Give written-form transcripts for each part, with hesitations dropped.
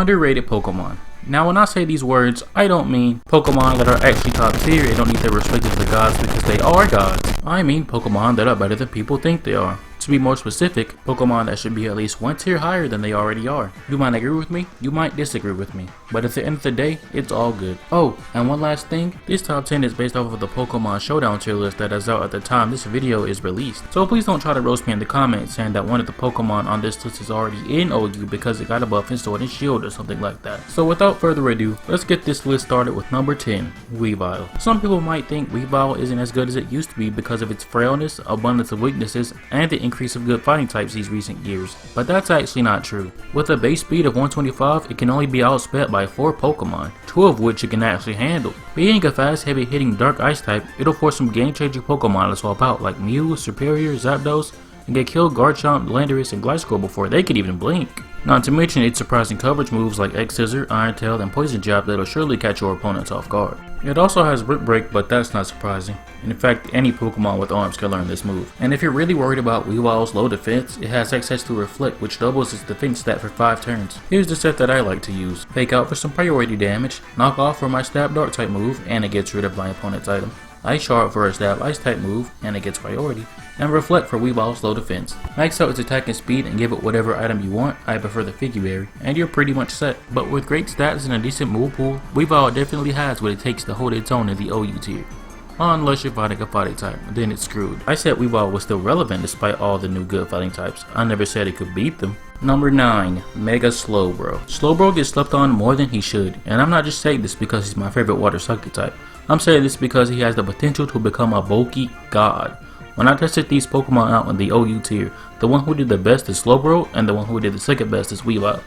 Underrated Pokemon. Now when I say these words, I don't mean Pokemon that are actually top tier and don't need their respect as the gods because they are gods. I mean Pokemon that are better than people think they are. To be more specific, Pokemon that should be at least one tier higher than they already are. You might agree with me, you might disagree with me, but at the end of the day, it's all good. Oh, and one last thing, this top 10 is based off of the Pokemon Showdown tier list that is out at the time this video is released. So please don't try to roast me in the comments saying that one of the Pokemon on this list is already in OU because it got a buff in Sword and Shield or something like that. So without further ado, let's get this list started with number 10, Weavile. Some people might think Weavile isn't as good as it used to be because of its frailness, abundance of weaknesses, and the increase of good fighting types these recent years, but that's actually not true. With a base speed of 125, it can only be outsped by 4 Pokemon, 2 of which it can actually handle. Being a fast, heavy hitting dark ice type, it'll force some game changing Pokemon to swap out like Mew, Superior, Zapdos, and get killed Garchomp, Landorus, and Gliscor before they could even blink. Not to mention its surprising coverage moves like X-Scissor, Iron Tail, and Poison Jab that'll surely catch your opponents off guard. It also has Brick Break, but that's not surprising. In fact, any Pokemon with arms can learn this move. And if you're really worried about Weavile's low defense, it has access to Reflect, which doubles its defense stat for 5 turns. Here's the set that I like to use. Fake Out for some priority damage, Knock Off for my Stab Dark type move, and it gets rid of my opponent's item. Ice Shard for a Stab Ice type move, and it gets priority, and Reflect for Weavile's low defense. Max out its attack and speed and give it whatever item you want, I prefer the Figurary, and you're pretty much set. But with great stats and a decent move pool, Weavile definitely has what it takes to hold its own in the OU tier. Unless you're fighting a fighting type, then it's screwed. I said Weavile was still relevant despite all the new good fighting types. I never said it could beat them. Number 9, Mega Slowbro. Slowbro gets slept on more than he should, and I'm not just saying this because he's my favorite water sucker type. I'm saying this because he has the potential to become a bulky god. When I tested these Pokemon out in the OU tier, the one who did the best is Slowbro, and the one who did the second best is Weavile.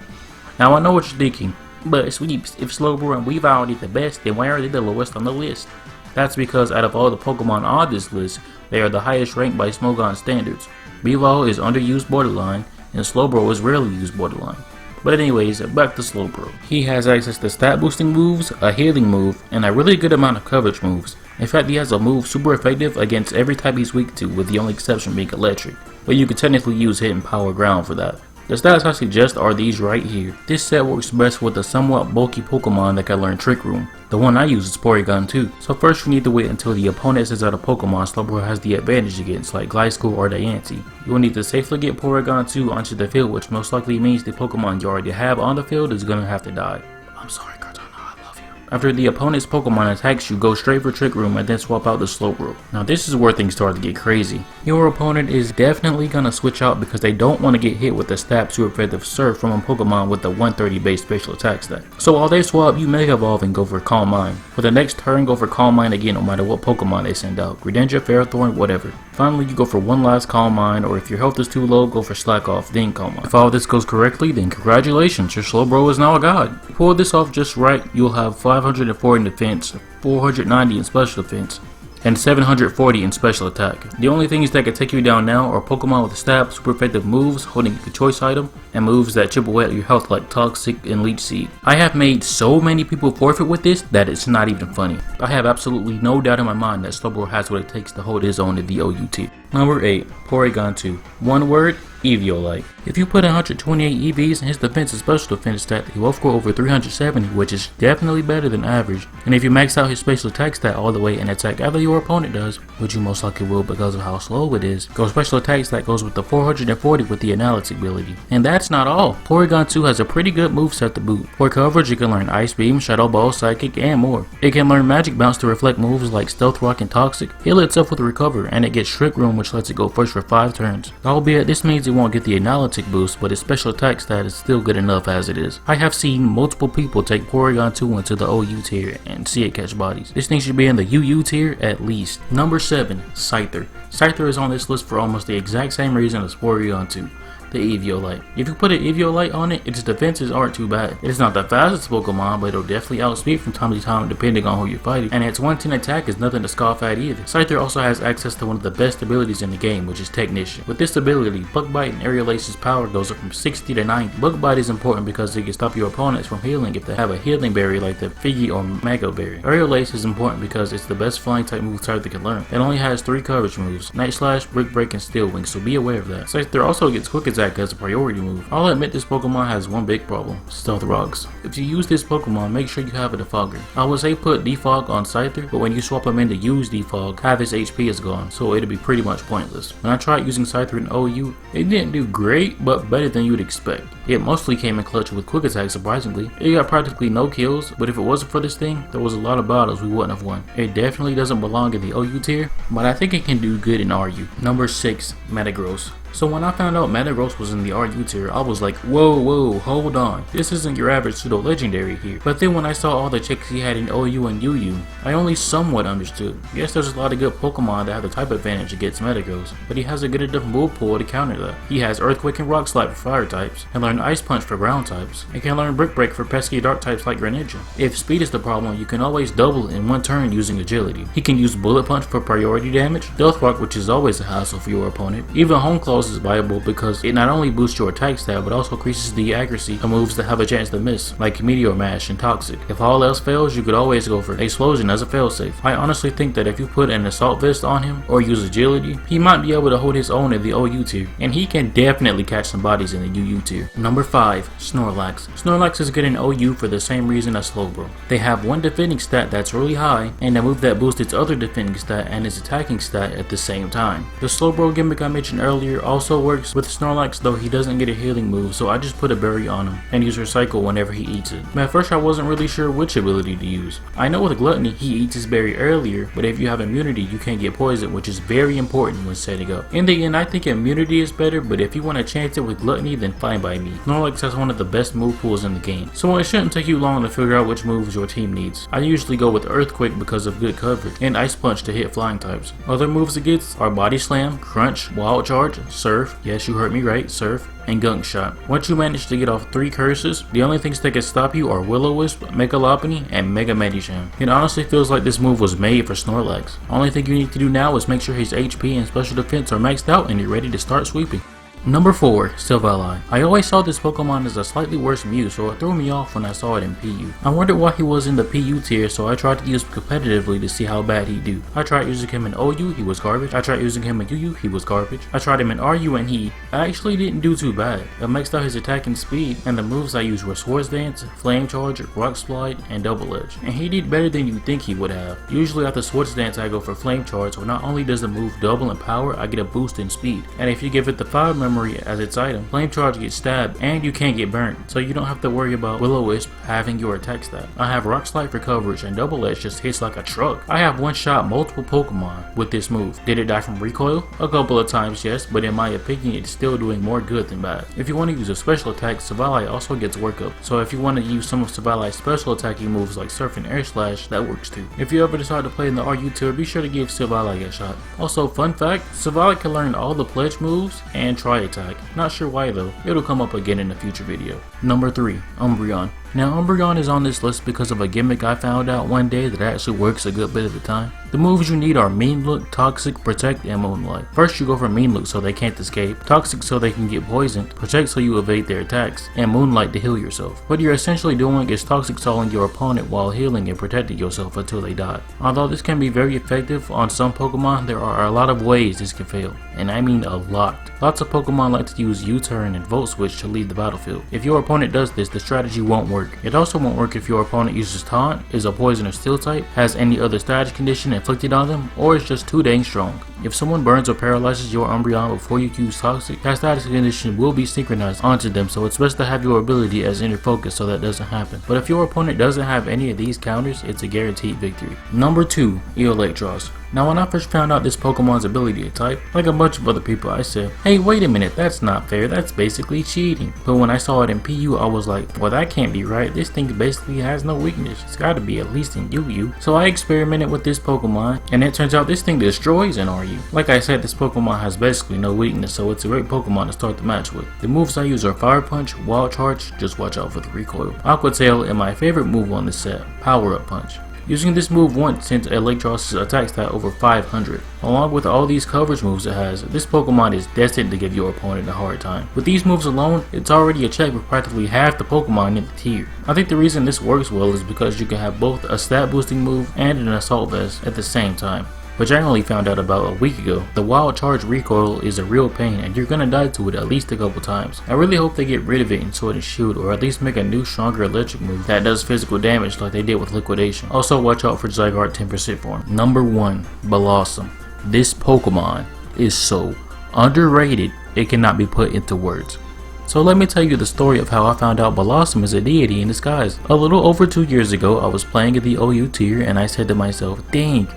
Now I know what you're thinking, but Sweeps, if Slowbro and Weavile did the best, then why are they the lowest on the list? That's because out of all the Pokemon on this list, they are the highest ranked by Smogon standards. Weavile is underused borderline, and Slowbro is rarely used borderline. But anyways, back to Slowbro. He has access to stat boosting moves, a healing move, and a really good amount of coverage moves. In fact, he has a move super effective against every type he's weak to, with the only exception being electric. But you could technically use Hit and Power Ground for that. The stats I suggest are these right here. This set works best with a somewhat bulky Pokemon that can learn Trick Room. The one I use is Porygon too. So first you need to wait until the opponent sends out a Pokemon Slowbro has the advantage against, like Gliscor or Diancie. You will need to safely get Porygon 2 onto the field, which most likely means the Pokemon you already have on the field is gonna have to die. I'm sorry, Cortana, I love you. After the opponent's Pokemon attacks you, go straight for Trick Room and then swap out the Slowbro. Now this is where things start to get crazy. Your opponent is definitely gonna switch out because they don't want to get hit with the stab super effective Surf from a Pokemon with the 130 base special attack stat. So while they swap, you Mega Evolve and go for Calm Mind. For the next turn, go for Calm Mind again no matter what Pokemon they send out. Greninja, Ferrothorn, whatever. Finally, you go for one last Calm Mind, or if your health is too low, go for Slack Off, then Calm Mind. If all this goes correctly, then congratulations, your Slowbro is now a god. If you pull this off just right, you'll have 504 in defense, 490 in special defense, and 740 in special attack. The only things that can take you down now are Pokemon with stab, super effective moves, holding a choice item, and moves that chip away at your health like Toxic and Leech Seed. I have made so many people forfeit with this that it's not even funny. I have absolutely no doubt in my mind that Slowbro has what it takes to hold his own in the OU tier. Number 8, Porygon 2. One word, Eviolite. If you put 128 EVs in his defense and special defense stat, he will score over 370, which is definitely better than average. And if you max out his special attack stat all the way and attack after your opponent does, which you most likely will because of how slow it is, go special attack stat goes with the 440 with the Analysis ability. And that's not all. Porygon 2 has a pretty good moveset to boot. For coverage, it can learn Ice Beam, Shadow Ball, Psychic, and more. It can learn Magic Bounce to reflect moves like Stealth Rock and Toxic, heal itself with Recover, and it gets Trick Room, which lets it go first for 5 turns. Albeit this means it won't get the Analytic boost, but its special attack stat is still good enough as it is. I have seen multiple people take Porygon 2 into the OU tier and see it catch bodies. This thing should be in the UU tier at least. Number 7, Scyther. Scyther is on this list for almost the exact same reason as Porygon 2. The Eviolite. If you put an Eviolite on it, its defenses aren't too bad. It's not the fastest Pokemon, but it'll definitely outspeed from time to time depending on who you're fighting, and its 110 attack is nothing to scoff at either. Scyther also has access to one of the best abilities in the game, which is Technician. With this ability, Bug Bite and Aerial Ace's power goes up from 60 to 90. Bug Bite is important because it can stop your opponents from healing if they have a healing berry like the Figgy or Mago Berry. Aerial Ace is important because it's the best flying type move Scyther can learn. It only has 3 coverage moves, Night Slash, Brick Break, and Steel Wing, so be aware of that. Scyther also gets Quick Attack Attack as a priority move. I'll admit this Pokemon has one big problem, Stealth Rocks. If you use this Pokemon, make sure you have a Defogger. I would say put Defog on Scyther, but when you swap him in to use Defog, half his HP is gone, so it'll be pretty much pointless. When I tried using Scyther in OU, it didn't do great, but better than you'd expect. It mostly came in clutch with Quick Attack surprisingly. It got practically no kills, but if it wasn't for this thing, there was a lot of battles we wouldn't have won. It definitely doesn't belong in the OU tier, but I think it can do good in RU. Number 6, Metagross. So when I found out Metagross was in the RU tier, I was like, whoa, hold on. This isn't your average pseudo legendary here. But then when I saw all the checks he had in OU and UU, I only somewhat understood. Yes, there's a lot of good Pokemon that have the type advantage against Metagross, but he has a good enough move pool to counter that. He has Earthquake and Rock Slide for fire types, can learn Ice Punch for ground types, and can learn Brick Break for pesky dark types like Greninja. If speed is the problem, you can always double in one turn using agility. He can use Bullet Punch for priority damage, Stealth Rock, which is always a hassle for your opponent. Even Home Claws is viable because it not only boosts your attack stat but also increases the accuracy of moves that have a chance to miss, like Meteor Mash and Toxic. If all else fails, you could always go for Explosion as a failsafe. I honestly think that if you put an Assault Vest on him or use agility, he might be able to hold his own in the OU tier, and he can definitely catch some bodies in the UU tier. Number 5, Snorlax. Snorlax is good in OU for the same reason as Slowbro. They have one defending stat that's really high, and a move that boosts its other defending stat and its attacking stat at the same time. The Slowbro gimmick I mentioned earlier also works with Snorlax, though he doesn't get a healing move, so I just put a berry on him and use Recycle whenever he eats it. At first I wasn't really sure which ability to use. I know with Gluttony he eats his berry earlier, but if you have immunity you can't get poisoned, which is very important when setting up. In the end I think immunity is better, but if you want to chance it with Gluttony then fine by me. Snorlax has one of the best move pools in the game, so it shouldn't take you long to figure out which moves your team needs. I usually go with Earthquake because of good coverage, and Ice Punch to hit flying types. Other moves it gets are Body Slam, Crunch, Wild Charge, Surf, yes you heard me right, Surf, and Gunk Shot. Once you manage to get off 3 curses, the only things that can stop you are Will-O-Wisp, Mega Lopunny, and Mega Medicham. It honestly feels like this move was made for Snorlax. Only thing you need to do now is make sure his HP and special defense are maxed out and you're ready to start sweeping. Number 4, Weavile. I always saw this Pokemon as a slightly worse Mew, so it threw me off when I saw it in PU. I wondered why he was in the PU tier, so I tried to use him competitively to see how bad he'd do. I tried using him in OU, he was garbage. I tried using him in UU, he was garbage. I tried him in RU and he actually didn't do too bad. I maxed out his attack and speed, and the moves I used were Swords Dance, Flame Charge, Rock Slide, and Double Edge. And he did better than you'd think he would have. Usually after Swords Dance I go for Flame Charge, where not only does the move double in power, I get a boost in speed. And if you give it the Fire Memory as its item, Flame Charge gets stabbed and you can't get burnt, so you don't have to worry about Will-O-Wisp having your attack stat. I have Rock Slide for coverage and Double Edge just hits like a truck. I have one-shot multiple Pokemon with this move. Did it die from recoil? A couple of times, yes, but in my opinion it's still doing more good than bad. If you want to use a special attack, Weavile also gets work up, so if you want to use some of Weavile's special attacking moves like Surf and Air Slash, that works too. If you ever decide to play in the RU tier, be sure to give Weavile a shot. Also, fun fact, Weavile can learn all the pledge moves and Tri Attack. Not sure why though, it'll come up again in a future video. Number 3, Umbreon. Now Umbreon is on this list because of a gimmick I found out one day that actually works a good bit of the time. The moves you need are Mean Look, Toxic, Protect, and Moonlight. First you go for Mean Look so they can't escape, Toxic so they can get poisoned, Protect so you evade their attacks, and Moonlight to heal yourself. What you're essentially doing is Toxic stalling your opponent while healing and protecting yourself until they die. Although this can be very effective on some Pokemon, there are a lot of ways this can fail, and I mean a lot. Lots of Pokemon like to use U-turn and Volt Switch to leave the battlefield. If your opponent does this, the strategy won't work. It also won't work if your opponent uses Taunt, is a poison or steel type, has any other status condition inflicted on them, or is just too dang strong. If someone burns or paralyzes your Umbreon before you use Toxic, that status condition will be synchronized onto them, so it's best to have your ability as inner focus so that doesn't happen. But if your opponent doesn't have any of these counters, it's a guaranteed victory. Number 2, Electros. Now when I first found out this Pokemon's ability to type, like a bunch of other people, I said, hey wait a minute, that's not fair, that's basically cheating. But when I saw it in PU, I was like, well that can't be right, this thing basically has no weakness, it's gotta be at least in UU. So I experimented with this Pokemon, and it turns out this thing destroys in RU. Like I said, this Pokemon has basically no weakness, so it's a great Pokemon to start the match with. The moves I use are Fire Punch, Wild Charge, just watch out for the recoil, Aqua Tail, and my favorite move on this set, Power Up Punch. Using this move once sends Electros' attack stat over 500. Along with all these coverage moves it has, this Pokemon is destined to give your opponent a hard time. With these moves alone, it's already a check with practically half the Pokemon in the tier. I think the reason this works well is because you can have both a stat boosting move and an assault vest at the same time. which I only found out about a week ago. The wild charge recoil is a real pain and you're gonna die to it at least a couple times. I really hope they get rid of it in Sword and Shield, or at least make a new stronger electric move that does physical damage like they did with Liquidation. Also watch out for Zygarde 10% form. Number 1, Bellossom. This Pokemon is so underrated it cannot be put into words. So let me tell you the story of how I found out Bellossom is a deity in disguise. A little over 2 years ago, I was playing in the OU tier and I said to myself, dang,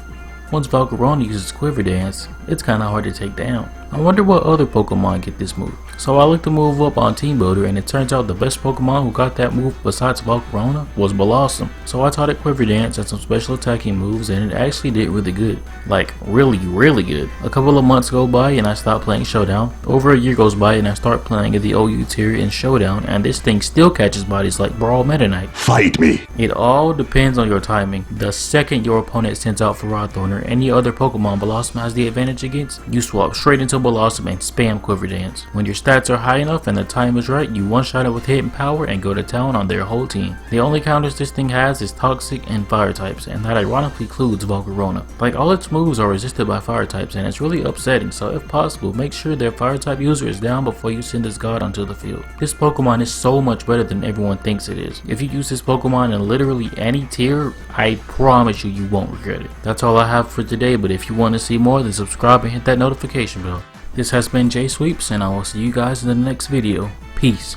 once Volcarona uses Quiver Dance, it's kinda hard to take down. I wonder what other Pokemon get this move. So I looked the move up on Team Builder and it turns out the best Pokemon who got that move besides Volcarona was Bellossom. So I taught it Quiver Dance and some special attacking moves and it actually did really good. Like really good. A couple of months go by and I stopped playing Showdown. Over a year goes by and I start playing in the OU tier in Showdown and this thing still catches bodies like Brawl Meta Knight. Fight me! It all depends on your timing. The second your opponent sends out Ferrothorn or any other Pokemon Bellossom has the advantage against, you swap straight into Bellossom and spam Quiver Dance. When your stats are high enough and the time is right, you one-shot it with hidden power and go to town on their whole team. The only counters this thing has is Toxic and Fire types, and that ironically includes Volcarona. Like all its moves are resisted by Fire types and it's really upsetting, so if possible make sure their Fire type user is down before you send this god onto the field. This Pokemon is so much better than everyone thinks it is. If you use this Pokemon in literally any tier, I promise you won't regret it. That's all I have for today, but if you want to see more then subscribe and hit that notification bell. This has been J Sweeps and I will see you guys in the next video. Peace.